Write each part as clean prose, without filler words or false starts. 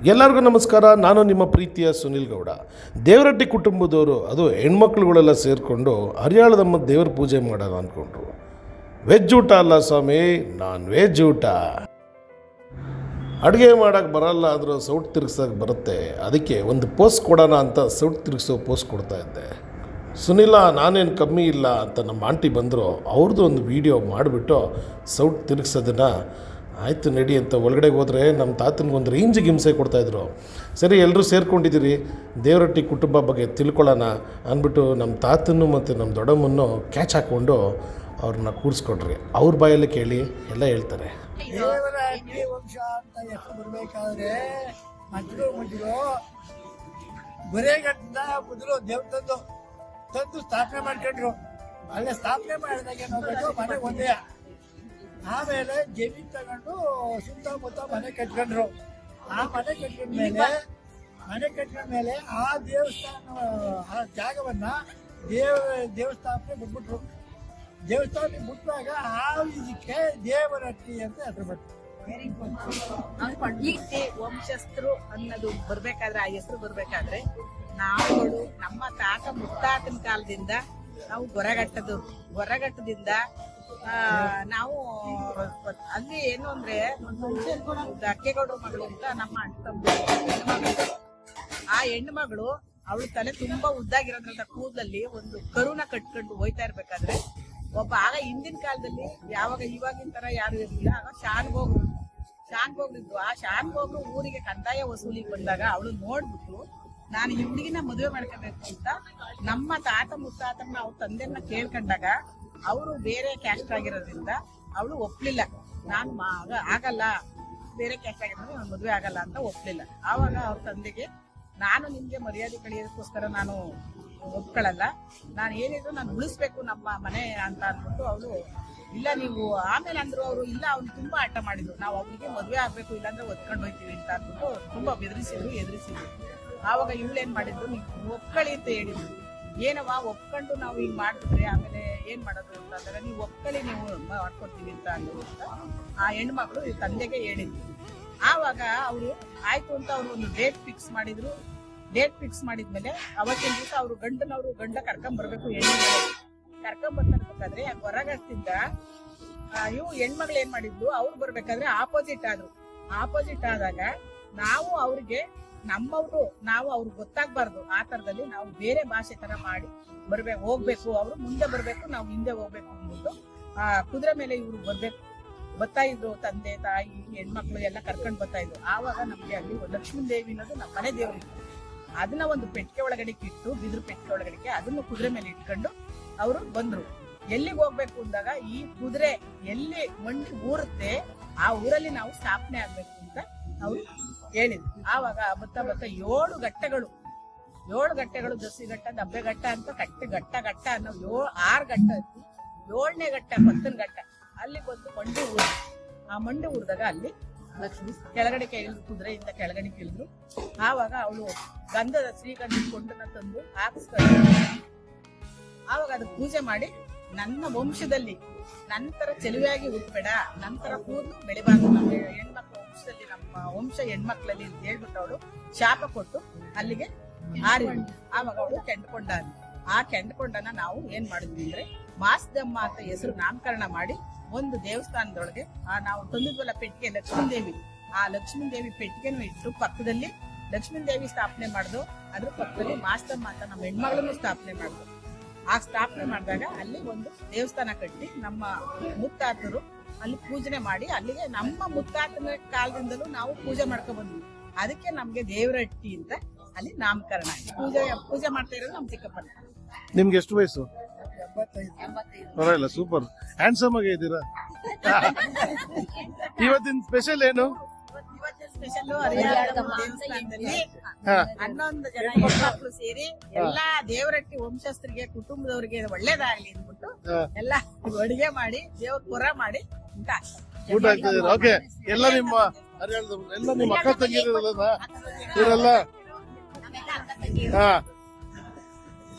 ಎಲ್ಲರಿಗೂ ನಮಸ್ಕಾರ. ನಾನು ನಿಮ್ಮ ಪ್ರೀತಿಯ ಸುನಿಲ್ ಗೌಡ. ದೇವರಟ್ಟಿ ಕುಟುಂಬದವರು, ಅದು ಹೆಣ್ಮಕ್ಳುಗಳೆಲ್ಲ ಸೇರಿಕೊಂಡು ಹರಿಯಾಳದಮ್ಮ ದೇವ್ರ ಪೂಜೆ ಮಾಡೋಣ ಅಂದ್ಕೊಂಡ್ರು. ವೆಜ್ ಊಟ ಅಲ್ಲ ಸ್ವಾಮಿ, ನಾನ್ ವೆಜ್ ಊಟ. ಅಡುಗೆ ಮಾಡೋಕ್ಕೆ ಬರಲ್ಲ ಆದರೂ ಸೌಟ್ ತಿರ್ಗ್ಸೋಕೆ ಬರುತ್ತೆ. ಅದಕ್ಕೆ ಒಂದು ಪೋಸ್ಟ್ ಕೊಡೋಣ ಅಂತ ಸೌಟ್ ತಿರ್ಗಿಸೋ ಪೋಸ್ಟ್ ಕೊಡ್ತಾ ಇದ್ದೆ. ಸುನಿಲ, ನಾನೇನು ಕಮ್ಮಿ ಇಲ್ಲ ಅಂತ ನಮ್ಮ ಆಂಟಿ ಬಂದರು. ಅವ್ರದ್ದು ಒಂದು ವೀಡಿಯೋ ಮಾಡಿಬಿಟ್ಟು ಸೌಟ್ ತಿರುಗಿಸೋದನ್ನು ಆಯಿತು ನಡಿ ಅಂತ ಒಳಗಡೆಗೆ ಹೋದರೆ ನಮ್ಮ ತಾತನಿಗೊಂದು ರೇಂಜಿಗೆ ಹಿಂಸೆ ಕೊಡ್ತಾಯಿದ್ರು. ಸರಿ, ಎಲ್ಲರೂ ಸೇರ್ಕೊಂಡಿದ್ದೀರಿ, ದೇವರಟ್ಟಿ ಕುಟುಂಬ ಬಗ್ಗೆ ತಿಳ್ಕೊಳ್ಳೋಣ ಅಂದ್ಬಿಟ್ಟು ನಮ್ಮ ತಾತನ್ನು ಮತ್ತು ನಮ್ಮ ದೊಡ್ಡಮ್ಮನ್ನು ಕ್ಯಾಚ್ ಹಾಕ್ಕೊಂಡು ಅವ್ರನ್ನ ಕೂರಿಸ್ಕೊಡ್ರಿ. ಅವ್ರ ಬಾಯಲ್ಲಿ ಕೇಳಿ ಎಲ್ಲ ಹೇಳ್ತಾರೆ. ದೇವರಟ್ಟಿ ವಂಶ ಅಂತ ಹೆಸರು ಬರಬೇಕಾದ್ರೆ ಮೊದಲು ಬರೇಗಟ್ಟಿಂದ ಮೊದಲು ದೇವ್ರ ತಂದು ಸ್ಥಾಪನೆ ಮಾಡ್ಕೊಂಡ್ರು. ಅಲ್ಲೇ ಸ್ಥಾಪನೆ ಮಾಡಿದಾಗ ಏನಾಗಬೇಕು, ಮನೆ ಒಂದೇ. ಆಮೇಲೆ ಜಮೀನ್ ತಗೊಂಡು ಸುತ್ತಮುತ್ತ ಮನೆ ಕಟ್ಕೊಂಡ್ರು. ಆ ಮನೆ ಕಟ್ಕೊಂಡ್ಮೇಲೆ ಆ ದೇವಸ್ಥಾನ, ಆ ಜಾಗವನ್ನ ದೇವಸ್ಥಾಪನೆ ಬಿಟ್ಬಿಟ್ರು. ದೇವಸ್ಥಾನ ಬಿಟ್ಟಾಗ ಆ ಇದಕ್ಕೆ ದೇವರಟ್ಟಿ ಅಂತ ಹೆಸರು ಬಂತು. ಈ ವಂಶಸ್ಥರು ಅನ್ನೋದು ಬರ್ಬೇಕಾದ್ರೆ, ಆ ಹೆಸರು ಬರ್ಬೇಕಾದ್ರೆ ನಾವುಗಳು ನಮ್ಮ ತಾತ ಮುತ್ತಾತನ ಕಾಲದಿಂದ ನಾವು ಗೊರಗಟ್ಟದಿಂದ ನಾವು ಅಲ್ಲಿ ಏನು ಅಂದ್ರೆ ಅಕ್ಕೆಗೌಡ್ರ ಮಗಳು ಅಂತ ನಮ್ಮ ಆ ಹೆಣ್ಣು ಮಗಳು ಅವಳು ತಲೆ ತುಂಬಾ ಉದ್ದಾಗಿರೋದ್ರಿಂದ ಕೂದಲಲ್ಲಿ ಒಂದು ಕರುನ ಕಟ್ಕೊಂಡು ಹೋಯ್ತಾ ಇರ್ಬೇಕಾದ್ರೆ ಒಬ್ಬ, ಆಗ ಹಿಂದಿನ ಕಾಲದಲ್ಲಿ ಯಾವಾಗ ಇವಾಗಿನ ತರ ಯಾರು ಇರಲಿಲ್ಲ, ಆಗ ಶಾನ್ಭೋಗ್ರಿದ್ರು. ಆ ಶಾನ್ಭೋಗ್ರು ಊರಿಗೆ ಕಂದಾಯ ವಸೂಲಿಗೆ ಬಂದಾಗ ಅವಳು ನೋಡ್ಬಿಟ್ಟು ನಾನು ಈ ಹುಡುಗಿನ ಮದುವೆ ಮಾಡ್ಕೋಬೇಕು ಅಂತ ನಮ್ಮ ತಾತ ಮುತ್ತಾತನ ಅವ್ರ ತಂದೆಯನ್ನ ಕೇಳ್ಕೊಂಡಾಗ ಅವರು ಬೇರೆ ಕ್ಯಾಸ್ಟ್ ಆಗಿರೋದ್ರಿಂದ ಅವಳು ಒಪ್ಲಿಲ್ಲ. ನಾನು ಆಗಲ್ಲ, ಬೇರೆ ಕ್ಯಾಸ್ಟ್ ಆಗಿರೋದ್ರಿಂದ ನಾನು ಮದುವೆ ಆಗಲ್ಲ ಅಂತ ಒಪ್ಲಿಲ್ಲ. ಆವಾಗ ಅವ್ರ ತಂದೆಗೆ, ನಾನು ನಿಮ್ಗೆ ಮರ್ಯಾದೆ ಕಳಿಯೋದಕ್ಕೋಸ್ಕರ ನಾನು ಒಪ್ಕೊಳ್ಳಲ್ಲ, ನಾನು ಏನಿದ್ರು ನಾನು ಉಳಿಸ್ಬೇಕು ನಮ್ಮ ಮನೆ ಅಂತ ಅಂದ್ಬಿಟ್ಟು ಅವಳು ಇಲ್ಲ ನೀವು ಆಮೇಲೆ ಅಂದ್ರು. ಅವರು ಇಲ್ಲ, ಅವ್ನು ತುಂಬಾ ಆಟ ಮಾಡಿದ್ರು, ನಾವು ಅವ್ರಿಗೆ ಮದುವೆ ಆಗ್ಬೇಕು, ಇಲ್ಲಾಂದ್ರೆ ಒತ್ಕೊಂಡು ಹೋಯ್ತೀವಿ ಅಂತ ಅಂದ್ಬಿಟ್ಟು ತುಂಬಾ ಎದುರಿಸಿದ್ರು. ಆವಾಗ ಇವಳೇನ್ ಮಾಡಿದ್ರು, ನೀವು ಒಪ್ಕೊಳ್ಳಿ ಅಂತ ಹೇಳಿದ್ರು. ಏನವ ಒಪ್ಕೊಂಡು ನಾವು ಹಿಂಗ್ ಮಾಡಿದ್ರೆ ಆಮೇಲೆ ಏನ್ ಮಾಡೋದು ಅಂತ ಅಂದಾಗ, ನೀವು ಒಪ್ಕೊಳ್ಳಿ, ನೀವು ಮಾಡ್ಕೊಡ್ತೀವಿ ಅಂತ ಅಂದ್ರು ಅಂತ ಆ ಹೆಣ್ಮಕ್ಳು ಈ ತಂದೆಗೆ ಹೇಳಿದ್ರು. ಆವಾಗ ಅವರು ಆಯ್ತು ಅಂತ ಅವ್ರು ಒಂದು ಡೇಟ್ ಫಿಕ್ಸ್ ಮಾಡಿದ್ರು. ಡೇಟ್ ಫಿಕ್ಸ್ ಮಾಡಿದ್ಮೇಲೆ ಅವತ್ತಿನ ದಿವಸ ಅವರು ಗಂಡ ಕರ್ಕೊಂಡ್ಬರ್ಬೇಕು. ಕರ್ಕೊಂಡ್ಬರ್ಬೇಕಾದ್ರೆ ಹೊರಗಟ್ಟಿಂದ ಇವು ಹೆಣ್ಮಕ್ಳು ಏನ್ ಮಾಡಿದ್ರು, ಅವ್ರು ಬರ್ಬೇಕಾದ್ರೆ ಆಪೋಸಿಟ್ ಆದಾಗ ನಾವು ಅವ್ರಿಗೆ ನಮ್ಮವ್ರು, ನಾವು ಅವ್ರಿಗೆ ಗೊತ್ತಾಗ್ಬಾರ್ದು ಆ ತರದಲ್ಲಿ ನಾವು ಬೇರೆ ಭಾಷೆ ತರ ಮಾಡಿ ಹೋಗ್ಬೇಕು. ಅವ್ರು ಮುಂದೆ ಬರ್ಬೇಕು, ನಾವು ಹಿಂದೆ ಹೋಗ್ಬೇಕು ಅಂದ್ಬಿಟ್ಟು ಕುದುರೆ ಮೇಲೆ ಇವ್ರು ಬರ್ತಾ ಇದ್ರು. ತಂದೆ ತಾಯಿ ಹೆಣ್ಮಕ್ಳು ಎಲ್ಲ ಕರ್ಕೊಂಡ್ ಬರ್ತಾ ಇದ್ರು. ಆವಾಗ ನಮ್ಗೆ ಅಲ್ಲಿ ಲಕ್ಷ್ಮೀ ದೇವಿ ಅನ್ನೋದು ನಮ್ಮ ಮನೆ ದೇವರಿತ್ತು. ಅದನ್ನ ಒಂದು ಪೆಟ್ಟಿಗೆ ಒಳಗಡೆ ಇಟ್ಟು, ಬಿದ್ರು ಪೆಟ್ಟಿಗೆ ಒಳಗಡೆ ಅದನ್ನು ಕುದುರೆ ಮೇಲೆ ಇಟ್ಕೊಂಡು ಅವರು ಬಂದ್ರು. ಎಲ್ಲಿಗೆ ಹೋಗ್ಬೇಕು ಅಂದಾಗ, ಈ ಕುದುರೆ ಎಲ್ಲಿ ಮಂಡಿ ಊರುತ್ತೆ ಆ ಊರಲ್ಲಿ ನಾವು ಸ್ಥಾಪನೆ ಆಗ್ಬೇಕು ಅಂತ ಅವ್ರು ಹೇಳಿದ್ರು. ಆವಾಗ ಬತ್ತ 7 ಘಟ್ಟಗಳು, ದಸಿಘಟ್ಟ, ದಬ್ಬೆಘಟ್ಟ ಅಂತ ಘಟ್ಟ ಅನ್ನೋ 6 ಘಟ್ಟ ಇತ್ತು. 7ನೇ ಘಟ್ಟ ಪತ್ತನ ಘಟ್ಟ, ಅಲ್ಲಿ ಬಂದು ಮಂಡಿ ಊರು. ಆ ಮಂಡಿ ಊರ್ದಾಗ ಅಲ್ಲಿ ಲಕ್ಷ್ಮಿ ಕೆಳಗಡೆ ಇಳಿದ್ರು, ಕುದುರೆಯಿಂದ ಕೆಳಗಡೆ ಇಳಿದ್ರು. ಆವಾಗ ಅವಳು ಗಂಧದ ಶ್ರೀಗಂಧದ ಕೊಂಡನ್ನ ತಂದು ಹಾಕಿಸ್ಕೊಂಡು ಆವಾಗ ಅದು ಪೂಜೆ ಮಾಡಿ, ನನ್ನ ವಂಶದಲ್ಲಿ ನಂತರ ಚೆಲುವೆಯಾಗಿ ಹುಟ್ಟಬೇಡ, ನಂತರ ಕೂದಲು ಬೆಳಿಬಾರ್ದು, ನಮ್ಮ ಹೆಣ್ಮಕ್ಳ ವಂಶದಲ್ಲಿ, ನಮ್ಮ ವಂಶ ಹೆಣ್ಮಕ್ಳಲ್ಲಿ ಅಂತ ಹೇಳ್ಬಿಟ್ಟು ಅವಳು ಶಾಪ ಕೊಟ್ಟು ಅಲ್ಲಿಗೆ ಆವಾಗ ಅವಳು ಕೆಂಡ್ಕೊಂಡ. ಆ ಕೆಂಡ್ಕೊಂಡನ ನಾವು ಏನ್ ಮಾಡಿದ್ವಿ ಅಂದ್ರೆ, ಮಾಸ್ದಮ್ಮ ಅಂತ ಹೆಸರು ನಾಮಕರಣ ಮಾಡಿ ಒಂದು ದೇವಸ್ಥಾನದೊಳಗೆ ನಾವು ತಂದಿದ್ವಲ್ಲ ಪೆಟ್ಟಿಗೆ ಲಕ್ಷ್ಮೀದೇವಿ, ಆ ಲಕ್ಷ್ಮೀದೇವಿ ಪೆಟ್ಟಿಗೆನೂ ಇಟ್ಟು ಪಕ್ಕದಲ್ಲಿ ಲಕ್ಷ್ಮೀದೇವಿ ಸ್ಥಾಪನೆ ಮಾಡ್ದು. ಅದ್ರ ಪಕ್ಕದಲ್ಲಿ ಮಾಸ್ತಮ್ಮ ಅಂತ ನಮ್ಮ ಹೆಣ್ಮಗಳನ್ನು ಸ್ಥಾಪನೆ ಮಾಡ್ದು. ಆ ಸ್ಥಾಪನೆ ಮಾಡಿದಾಗ ಅಲ್ಲಿ ಒಂದು ದೇವಸ್ಥಾನ ಕಟ್ಟಿ ನಮ್ಮ ಮುತ್ತಾತರು ಅಲ್ಲಿ ಪೂಜನೆ ಮಾಡಿ, ಅಲ್ಲಿಗೆ ನಮ್ಮ ಮುತ್ತಾತನ ಕಾಲದಿಂದಲೂ ನಾವು ಪೂಜೆ ಮಾಡ್ಕೊ ಬಂದ್ವಿ. ಅದಕ್ಕೆ ನಮ್ಗೆ ದೇವರಟ್ಟಿ ಅಂತ ಅಲ್ಲಿ ನಾಮಕರಣ ಆಯ್ತು. ಪೂಜೆ ಮಾಡ್ತಾ ಇರೋದು ನಮ್ಮ ಚಿಕ್ಕಪ್ಪನ. ನಿಮ್ಗೆ ಎಷ್ಟು ವಯಸ್ಸು? 85. ಪರವಾಗಿಲ್ಲ, ಸೂಪರ್ ಹ್ಯಾಂಡ್ಸಮ್ ಆಗಿ ಇದ್ದೀರಾ. ಇವತ್ತಿನ ಸ್ಪೆಷಲ್ ಏನು? ಇವತ್ತಿನ ಸ್ಪೆಷಲ್ ದೇವಸ್ಥಾನದಲ್ಲಿ 11 ಜನ ಹೆಣ್ಮಕ್ಳು ಸೇರಿ ಎಲ್ಲಾ ದೇವರಟ್ಟಿ ವಂಶಸ್ಥರಿಗೆ, ಕುಟುಂಬದವರಿಗೆ ಒಳ್ಳೇದಾಗ್ಲಿ ಅಂದ್ಬಿಟ್ಟು ಎಲ್ಲ ಅಡುಗೆ ಮಾಡಿ ದೇವ್ರ ಪುರ ಮಾಡಿ ಊಟ ಆಗ್ತಾ ಇದೆ. ಓಕೆ, ಎಲ್ಲ ನಿಮ್ಮ ಅಕ್ಕ ತಂಗಿರಲ್ಲ ಇವರೆಲ್ಲ? ಹಾ,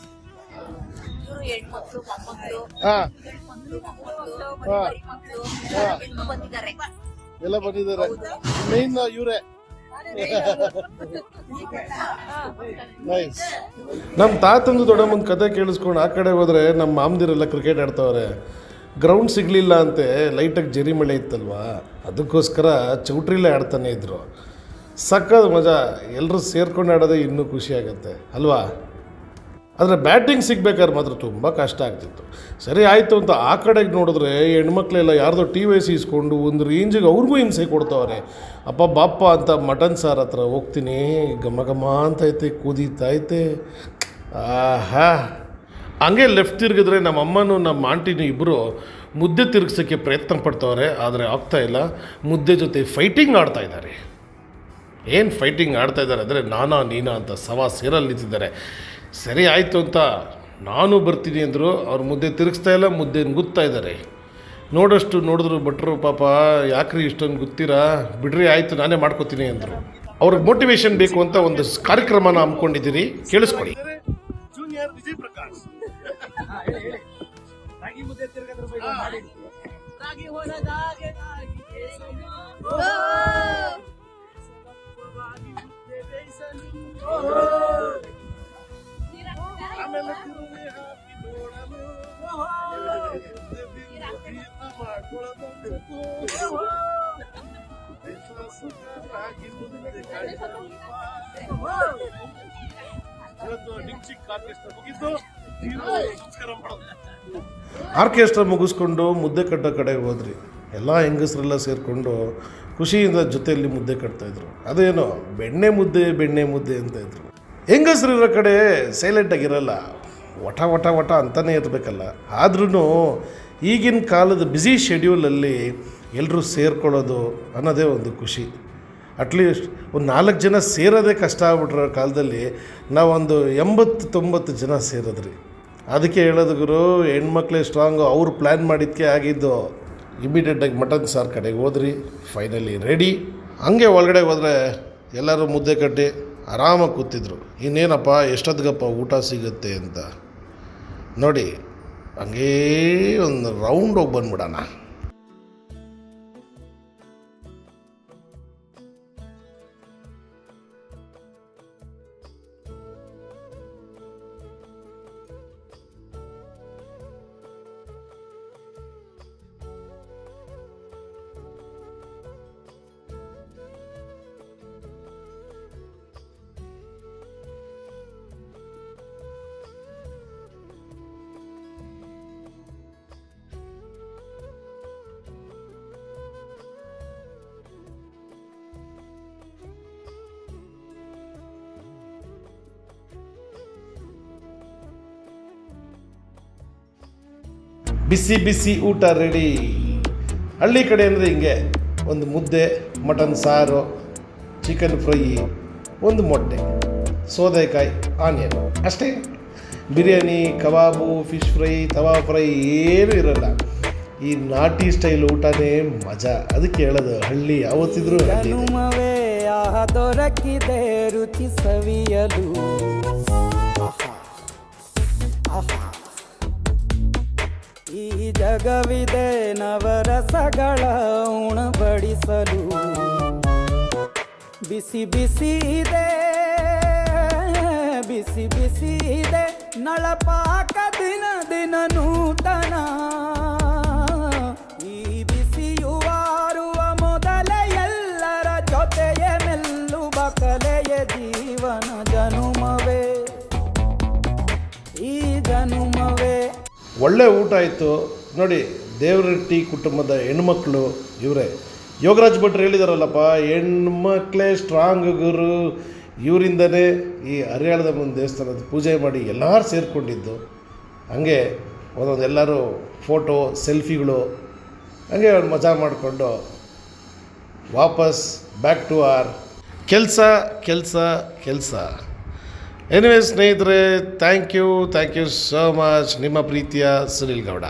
ಹೆಣ್ಮಕ್ಳು, ಮೊಮ್ಮಕ್ಳು, ಎಲ್ಲ ಬಂದಿದ್ದಾರೆ. ಮೇನ್ ಇವರೇ ನಮ್ಮ ತಾತಂದು ದೊಡ್ಡಮ್ಮನ ಕತೆ ಕೇಳಿಸ್ಕೊಂಡು ಆ ಕಡೆ ಹೋದರೆ ನಮ್ಮ ಮಾಮದಿರೆಲ್ಲ ಕ್ರಿಕೆಟ್ ಆಡ್ತವ್ರೆ. ಗ್ರೌಂಡ್ ಸಿಗಲಿಲ್ಲ ಅಂತೆ, ಲೈಟಾಗಿ ಜರಿ ಮಳೆ ಇತ್ತಲ್ವ, ಅದಕ್ಕೋಸ್ಕರ ಚೌಟ್ರಿಲೇ ಆಡ್ತಾನೆ ಇದ್ದರು. ಸಕ್ಕದ ಮಜಾ. ಎಲ್ಲರೂ ಸೇರ್ಕೊಂಡು ಆಡೋದೇ ಇನ್ನೂ ಖುಷಿ ಆಗುತ್ತೆ ಅಲ್ವಾ. ಆದರೆ ಬ್ಯಾಟಿಂಗ್ ಸಿಗ್ಬೇಕಾದ್ರೆ ಮಾತ್ರ ತುಂಬ ಕಷ್ಟ ಆಗ್ತಿತ್ತು. ಸರಿ ಆಯಿತು ಅಂತ ಆ ಕಡೆಗೆ ನೋಡಿದ್ರೆ ಹೆಣ್ಮಕ್ಳೆಲ್ಲ ಯಾರ್ದೋ TVS ಇಸ್ಕೊಂಡು ಒಂದು ರೇಂಜಿಗೆ ಅವ್ರಿಗೂ ಹಿಂಸೆ ಕೊಡ್ತವ್ರೆ. ಅಪ್ಪ ಬಾಪ್ಪ ಅಂತ ಮಟನ್ ಸಾರ್ ಹತ್ರ ಹೋಗ್ತೀನಿ, ಘಮ ಘಮ ಅಂತೈತೆ, ಕುದೀತೈತೆ. ಆಹಾ, ಹಂಗೆ ಲೆಫ್ಟ್ ತಿರುಗಿದ್ರೆ ನಮ್ಮ ಅಮ್ಮನೂ ನಮ್ಮ ಆಂಟಿನೂ ಇಬ್ಬರು ಮುದ್ದೆ ತಿರುಗಿಸೋಕ್ಕೆ ಪ್ರಯತ್ನ ಪಡ್ತವ್ರೆ. ಆದರೆ ಆಗ್ತಾಯಿಲ್ಲ. ಮುದ್ದೆ ಜೊತೆ ಫೈಟಿಂಗ್ ಆಡ್ತಾಯಿದ್ದಾರೆ. ಏನು ಫೈಟಿಂಗ್ ಆಡ್ತಾಯಿದ್ದಾರೆ ಅಂದರೆ ನಾನಾ ನೀನಾ ಅಂತ ಸವಾ ಸೇರಲ್ಲಿ ನಿಂತಿದ್ದಾರೆ. ಸರಿ ಆಯಿತು ಅಂತ ನಾನು ಬರ್ತೀನಿ ಅಂದರು. ಅವ್ರು ಮುದ್ದೆ ತಿರುಗಿಸ್ತಾ ಇಲ್ಲ, ಮುದ್ದೆ ಗುತ್ತಾ ಇದ್ದಾರೆ. ನೋಡೋಷ್ಟು ನೋಡಿದ್ರು ಭಟ್ರು, ಪಾಪ ಯಾಕ್ರಿ ಇಷ್ಟೊಂದು ಗೊತ್ತೀರಾ, ಬಿಡ್ರಿ ಆಯಿತು ನಾನೇ ಮಾಡ್ಕೋತೀನಿ ಅಂದರು. ಅವ್ರಿಗೆ ಮೋಟಿವೇಶನ್ ಬೇಕು ಅಂತ ಒಂದು ಕಾರ್ಯಕ್ರಮನ ಹಮ್ಮಿಕೊಂಡಿದ್ದೀರಿ, ಕೇಳಿಸ್ಕೊಡಿ. ಜೂನಿಯರ್ ವಿಜಯ್ ಪ್ರಕಾಶ್ ರಾಗಿ ಮುದ್ದೆ ತಿರುಗದ್ರ ಬಗ್ಗೆ ಮಾಡಿ. ರಾಗಿ ಹೊಲದಾಗೆ ರಾಗಿ ಬೇಯಿಸಲು, ರಾಗಿ ಮುದ್ದೆ ಬೇಯಿಸಲು, ಆಮೇಲೆ ತಿರುವಿ ಹಾಕಿ ನೋಡಲು, ಮುದ್ದೆ ಬೀಗ ಮಾಡ್ಕೊಳ್ಳಬೇಕು. ರಾಗಿ ಮುದ್ದೆ ಇವತ್ತು ಡಿಂಚಿಕ್ ಆರ್ಕೆಸ್ಟ್ರಾ ಮುಗಿದ್ದು ನಮಸ್ಕಾರ ಮಾಡೋದು. ಆರ್ಕೆಸ್ಟ್ರಾ ಮುಗಿಸ್ಕೊಂಡು ಮುದ್ದೆ ಕಟ್ಟೋ ಕಡೆಗೆ ಹೋದ್ರಿ. ಎಲ್ಲ ಹೆಂಗಸರೆಲ್ಲ ಸೇರಿಕೊಂಡು ಖುಷಿಯಿಂದ ಜೊತೆಯಲ್ಲಿ ಮುದ್ದೆ ಕಟ್ತಾಯಿದ್ರು. ಅದೇನೋ ಬೆಣ್ಣೆ ಮುದ್ದೆ ಅಂತ ಇದ್ರು. ಹೆಂಗಸರಿರೋ ಕಡೆ ಸೈಲೆಂಟಾಗಿರಲ್ಲ, ವಟ ವಟ ವಟ ಅಂತಲೇ ಇರಬೇಕಲ್ಲ. ಆದ್ರೂ ಈಗಿನ ಕಾಲದ ಬ್ಯುಸಿ ಶೆಡ್ಯೂಲಲ್ಲಿ ಎಲ್ಲರೂ ಸೇರ್ಕೊಳ್ಳೋದು ಅನ್ನೋದೇ ಒಂದು ಖುಷಿ. ಅಟ್ಲೀಸ್ಟ್ ಒಂದು 4 ಜನ ಸೇರೋದೇ ಕಷ್ಟ ಆಗ್ಬಿಟ್ರೋ ಕಾಲದಲ್ಲಿ ನಾವೊಂದು 80-90 ಜನ ಸೇರಿದ್ರಿ. ಅದಕ್ಕೆ ಹೇಳೋದು ಗುರು, ಹೆಣ್ಮಕ್ಳೇ ಸ್ಟ್ರಾಂಗು. ಅವ್ರು ಪ್ಲ್ಯಾನ್ ಮಾಡಿದ್ದಕ್ಕೆ ಆಗಿದ್ದು. ಇಮಿಡಿಯೇಟಾಗಿ ಮಟನ್ ಸಾರು ಕಡೆಗೆ ಹೋದ್ರಿ, ಫೈನಲಿ ರೆಡಿ. ಹಂಗೆ ಒಳಗಡೆ ಹೋದರೆ ಎಲ್ಲರೂ ಮುದ್ದೆ ಕಟ್ಟಿ ಆರಾಮಾಗಿ ಕೂತಿದ್ರು. ಇನ್ನೇನಪ್ಪ ಎಷ್ಟೊತ್ತಿಗಪ್ಪ ಊಟ ಸಿಗುತ್ತೆ ಅಂತ ನೋಡಿ, ಹಂಗೇ ಒಂದು ರೌಂಡ್ ಹೋಗಿ ಬಂದ್ಬಿಡೋಣ. ಬಿಸಿ ಬಿಸಿ ಊಟ ರೆಡಿ. ಹಳ್ಳಿ ಕಡೆ ಅಂದರೆ ಹಿಂಗೆ ಒಂದು ಮುದ್ದೆ, ಮಟನ್ ಸಾರು, ಚಿಕನ್ ಫ್ರೈ, ಒಂದು ಮೊಟ್ಟೆ, ಸೌದೆಕಾಯಿ, ಆನಿಯನ್ ಅಷ್ಟೇ. ಬಿರಿಯಾನಿ, ಕಬಾಬು, ಫಿಶ್ ಫ್ರೈ, ತವಾ ಫ್ರೈ ಏನೂ ಇರೋಲ್ಲ. ಈ ನಾಟಿ ಸ್ಟೈಲ್ ಊಟನೇ ಮಜಾ. ಅದಕ್ಕೆ ಹೇಳೋದು ಹಳ್ಳಿ ಯಾವತ್ತಿದ್ರು ಜನುಮವೇ ಆಹ ದೊರಕಿದೆ ರುಚಿ ಸವಿಯಲು. ಈ ಜಗವಿದೆ ನವರಸಗಳ ಉಣಬಡಿಸಲು. ಬಿಸಿ ಬಿಸಿ ಇದೆ, ಬಿಸಿ ಬಿಸಿ ಇದೆ ನಳಪಾಕ ದಿನ ದಿನ ನೂತನ. ಈ ಬಿಸಿಯುವಾರುವ ಮೊದಲೇ ಎಲ್ಲರ ಜೊತೆಯ ಮೆಲ್ಲುವ ಕಲೆಯ ಜೀವನ ಜನುಮವೇ, ಈ ಜನುಮವೇ. ಒಳ್ಳೆ ಊಟ ಆಯಿತು ನೋಡಿ. ದೇವರಟ್ಟಿ ಕುಟುಂಬದ ಹೆಣ್ಮಕ್ಳು ಇವರೇ. ಯೋಗರಾಜ್ ಭಟ್ರು ಹೇಳಿದಾರಲ್ಲಪ್ಪ, ಹೆಣ್ಮಕ್ಳೇ ಸ್ಟ್ರಾಂಗ್ ಗುರು. ಇವರಿಂದನೇ ಈ ಹರಿಯಾಳದಮ್ಮನ ದೇವಸ್ಥಾನದ ಪೂಜೆ ಮಾಡಿ ಎಲ್ಲರೂ ಸೇರಿಕೊಂಡಿದ್ದು. ಹಾಗೆ ಒಂದೊಂದು ಎಲ್ಲರೂ ಫೋಟೋ ಸೆಲ್ಫಿಗಳು ಹಾಗೆ ಅವ್ರು ಮಜಾ ಮಾಡಿಕೊಂಡು ವಾಪಸ್ ಬ್ಯಾಕ್ ಟು ಆರ್ ಕೆಲಸ. ಎನಿವೇ ಸ್ನೇಹಿತರೆ, ಥ್ಯಾಂಕ್ ಯು ಸೋ ಮಚ್. ನಿಮ್ಮ ಪ್ರೀತಿಯ ಸುನಿಲ್ ಗೌಡ.